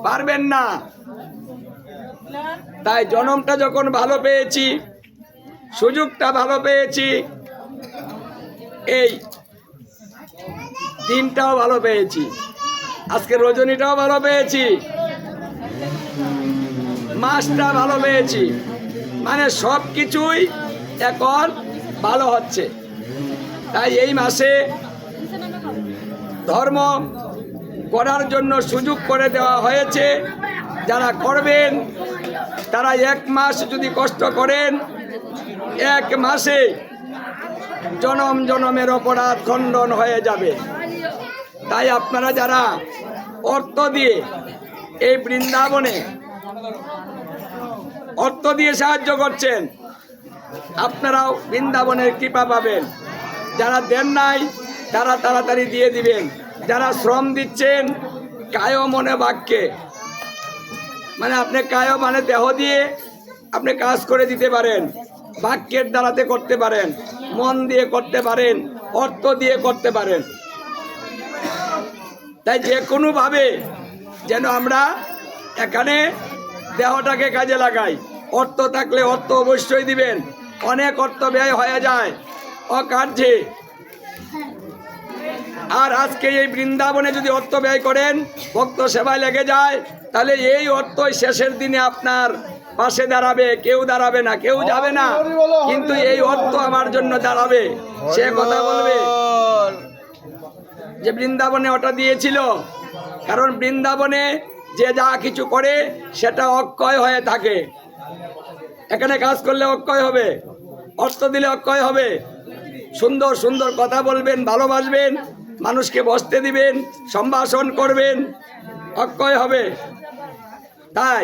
পারবেন না। তাই জন্মটা যখন ভালো পেয়েছি, সুযোগটা ভালো পেয়েছি, এই দিনটাও ভালো পেয়েছি, আজকে রজনীটাও ভালো পেয়েছি, মাসটা ভালো পেয়েছি, মানে সব কিছুই এখন ভালো হচ্ছে। তাই এই মাসে ধর্ম করার জন্য সুযোগ করে দেওয়া হয়েছে। যারা করবেন তারা 1 মাস যদি কষ্ট করেন, 1 মাসে জনম জনমের অপরাধ খণ্ডন হয়ে যাবে। তাই আপনারা যারা অর্থ দিয়ে এই বৃন্দাবনে অর্থ দিয়ে সাহায্য করছেন, আপনারাও বৃন্দাবনের কৃপা পাবেন। যারা দেন নাই তারা তাড়াতাড়ি দিয়ে দিবেন। যারা শ্রম দিচ্ছেন কায় মনে বাক্যে, মানে আপনি কায় মানে দেহ দিয়ে আপনি কাজ করে দিতে পারেন, বাক্যের দ্বারাতে করতে পারেন, মন দিয়ে করতে পারেন, অর্থ দিয়ে করতে পারেন। তাই যে কোনোভাবে যেন আমরা এখানে দেহটাকে কাজে লাগাই। অর্থ থাকলে অর্থ অবশ্যই দিবেন। অনেক অর্থ ব্যয় হয়ে যায় অকার্যে। আর আজকে এই বৃন্দাবনে যদি অর্থ ব্যয় করেন, ভক্ত সেবায় লেগে যায়, তাহলে এই অর্থই শেষের দিনে আপনার পাশে দাঁড়াবে। কেউ দাঁড়াবে না, কেউ যাবে না, কিন্তু এই অর্থ আমার জন্য দাঁড়াবে। সে কথা বলবে যে বৃন্দাবনে ওটা দিয়েছিল। কারণ বৃন্দাবনে যে যা কিছু করে সেটা অক্ষয় হয়ে থাকে। এখানে কাজ করলে অক্ষয় হবে, অর্থ দিলে অক্ষয় হবে। সুন্দর সুন্দর কথা বলবেন, ভালোবাসবেন, মানুষকে বসতে দিবেন, সম্ভাষণ করবেন, অক্ষয় হবে। তাই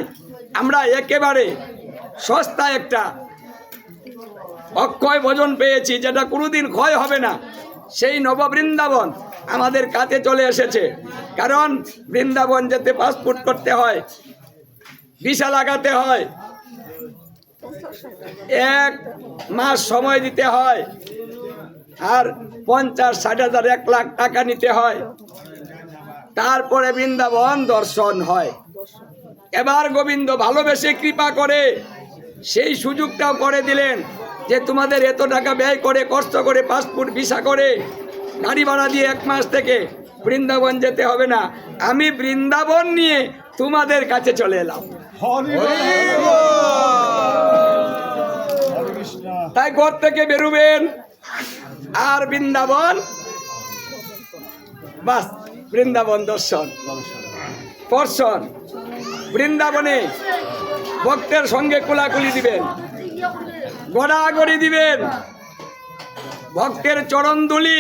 আমরা একেবারে সস্তা একটা অক্ষয় ভোজন পেয়েছি, যেটা কোনোদিন ক্ষয় হবে না। সেই নববৃন্দাবন আমাদের কাছে চলে এসেছে। কারণ বৃন্দাবন যেতে পাসপোর্ট করতে হয়, ভিসা লাগাতে হয়, 1 মাস সময় দিতে হয়, আর 50-60 হাজার 1 লাখ টাকা নিতে হয়, তারপরে বৃন্দাবন দর্শন হয়। এবার গোবিন্দ ভালোবেসে কৃপা করে সেই সুযোগটাও করে দিলেন যে তোমাদের এত টাকা ব্যয় করে, কষ্ট করে, পাসপোর্ট ভিসা করে, গাড়ি ভাড়া দিয়ে 1 মাস থেকে বৃন্দাবন যেতে হবে না। আমি বৃন্দাবন নিয়ে তোমাদের কাছে চলে এলাম। তাই ঘর থেকে বেরোবেন আর বৃন্দাবন, বাস বৃন্দাবন দর্শন দর্শন। বৃন্দাবনে ভক্তের সঙ্গে কোলাকুলি দিবেন, গড়াগড়ি দিবেন, ভক্তের চরণ ধুলি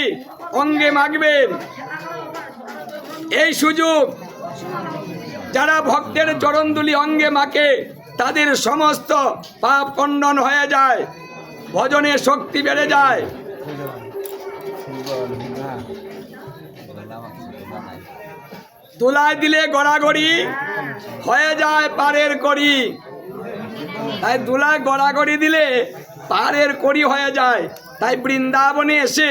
অঙ্গে মাখবেন। এই সুযোগ যারা ভক্তের চরণ ধুলি অঙ্গে মাখে তাদের সমস্ত পাপ খণ্ডন হয়ে যায়, ভজনের শক্তি বেড়ে যায়। তুলায় দিলে গড়াগড়ি হয়ে যায় পারের কড়ি। তাই তুলায় গড়াগড়ি দিলে পারের কড়ি হয়ে যায়। তাই বৃন্দাবনে এসে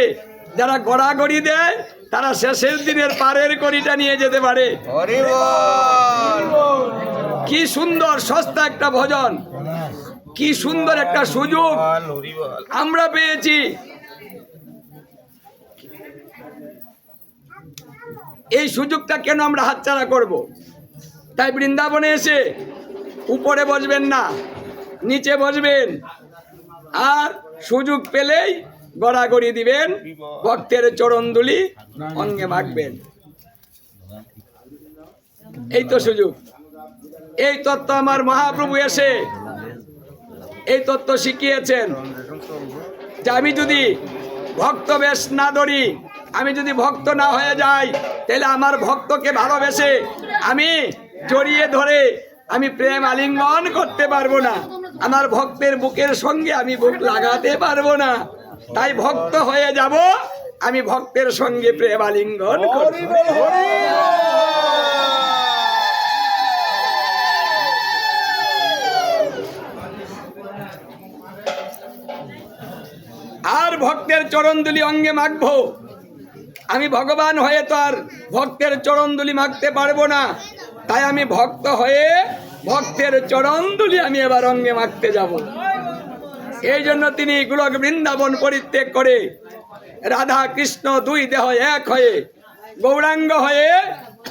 যারা গড়াগড়ি দেয় তারা শেষের দিনের পারের কড়িটা নিয়ে যেতে পারে। কি সুন্দর সস্তা একটা ভজন, কি সুন্দর একটা সুযোগ আমরা পেয়েছি। এই সুযোগটা কেন আমরা হাতছাড়া করব? তাই বৃন্দাবনে এসে উপরে বসবেন না, নিচে বসবেন, আর সুযোগ পেলেই গড়াগড়ি দিবেন, ভক্তের চরণধুলি অঙ্গে মাখবেন। এই তো সুযোগ। এই তত্ত্ব আমার মহাপ্রভু এসে এই তত্ত্ব শিখিয়েছেন যে আমি যদি ভক্ত বেশ না ধরি, আমি যদি ভক্ত না হয়ে যাই, তাহলে আমার ভক্তকে ভালোবেসে আমি জড়িয়ে ধরে আমি প্রেম আলিঙ্গন করতে পারবো না। আমার ভক্তের বুকের সঙ্গে আমি বুক লাগাতে পারবো না। তাই ভক্ত হয়ে যাব, আমি ভক্তের সঙ্গে প্রেম আলিঙ্গন করব। আর ভক্তের চরণধুলি অঙ্গে মাখবো। আমি ভগবান হয়ে তো আর ভক্তের চরণধুলি মাখতে পারবো না। তাই আমি ভক্ত হয়ে ভক্তের চরণ ধুলি আমি এবার অঙ্গে মাখতে যাব। এই জন্য তিনি গোলক বৃন্দাবন পরিত্যাগ করে রাধা কৃষ্ণ দুই দেহ এক হয়ে গৌরাঙ্গ হয়ে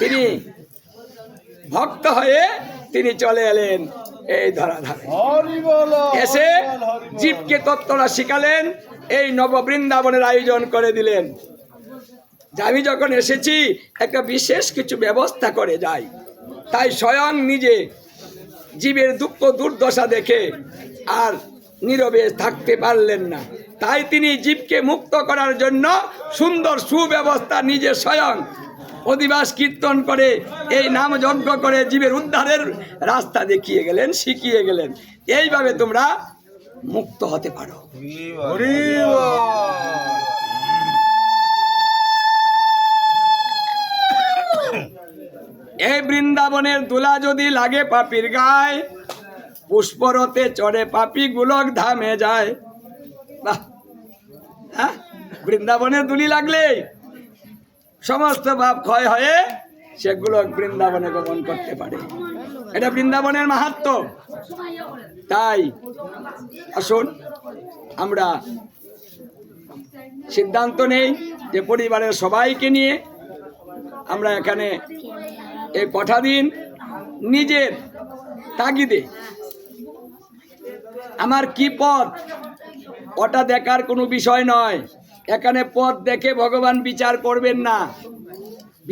তিনি ভক্ত হয়ে তিনি চলে এলেন এই ধরাধারে। এসে জীবকে তত্ত্বটা শিখালেন, এই নব বৃন্দাবনের আয়োজন করে দিলেন যে আমি যখন এসেছি একটা বিশেষ কিছু ব্যবস্থা করে যাই। তাই স্বয়ং নিজে জীবের দুঃখ দুর্দশা দেখে আর নীরবে থাকতে পারলেন না। তাই তিনি জীবকে মুক্ত করার জন্য সুন্দর সুব্যবস্থা নিজে স্বয়ং অধিবাস কীর্তন করে এই নাম যজ্ঞ করে জীবের উদ্ধারের রাস্তা দেখিয়ে গেলেন, শিখিয়ে গেলেন। এইভাবে তোমরা মুক্ত হতে পারো। এই বৃন্দাবনের দুলা যদি লাগে পাপির গায়, পুষ্পরতে চড়ে পাপি গোলক ধামে যায়। বাহ, হ্যাঁ, বৃন্দাবনের দুলি লাগলে সমস্ত পাপ ক্ষয় হয়ে সেগুলো বৃন্দাবনে গমন করতে পারে। এটা বৃন্দাবনের মাহাত্ম্য। তাই আসুন আমরা সিদ্ধান্ত নেই যে পরিবারের সবাইকে নিয়ে আমরা এখানে এই কটা দিন নিজের তাগিদে আমার কি পথ ওটা দেখার কোনো বিষয় নয়। এখানে পথ দেখে ভগবান বিচার করবেন না,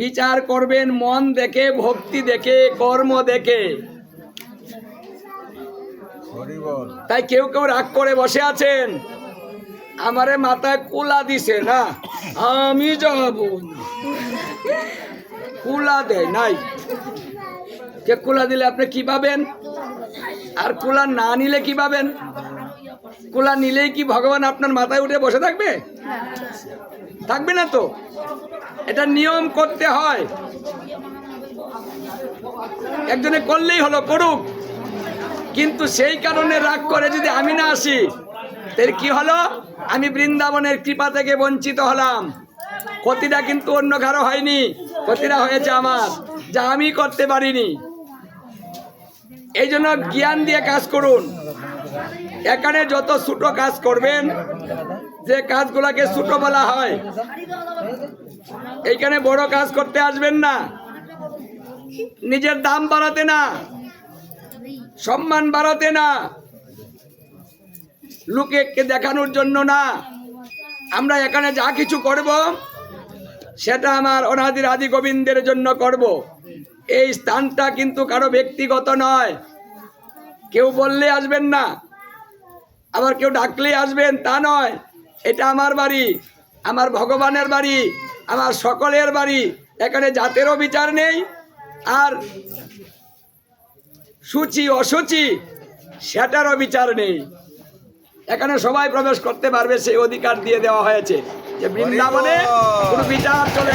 বিচার করবেন মন দেখে, ভক্তি দেখে, কর্ম দেখে। তাই কেউ কেউ রাগ করে বসে আছেন, আমারে মাথায় কুলা দিছে না, আমি যাব না। কুলা দেয় নাই, কে কুলা দিলে আপনি কি পাবেন? আর কুলা না নিলে কি পাবেন? কুলা নিলেই কি ভগবান আপনার মাথায় উঠে বসে থাকবে? থাকবে না তো। এটা নিয়ম করতে হয়, একজনে করলেই হলো, করুক। কিন্তু সেই কারণে রাগ করে যদি আমি না আসি, তাহলে কি হলো? আমি বৃন্দাবনের কৃপা থেকে বঞ্চিত হলাম। ক্ষতিটা কিন্তু অন্য কারো হয়নি, ক্ষতিটা হয়েছে আমার, যা আমি করতে পারিনি। এই জন্য জ্ঞান দিয়ে কাজ করুন। এখানে যত ছোট কাজ করবেন, যে কাজগুলোকে ছোট বলা হয়, এইখানে বড় কাজ করতে আসবেন না। নিজের দাম বাড়াতে না, সম্মান বাড়াতে না, লোককে দেখানোর জন্য না। আমরা এখানে যা কিছু করব সেটা আমার অনাদির আদি গোবিন্দের জন্য করব। এই স্থানটা কিন্তু কারো ব্যক্তিগত নয়। কেউ বললে আসবেন না, আবার কেউ ডাকলে আসবেন তা নয়। এটা আমার বাড়ি, আমার ভগবানের বাড়ি, আমার সকলের বাড়ি। এখানে জাতেরও বিচার নেই, আর সূচি অসুচি সেটারও বিচার নেই। এখানে সবাই প্রবেশ করতে পারবে, সেই অধিকার দিয়ে দেওয়া হয়েছে যে বৃন্দাবনে কোনো বিচার চলে।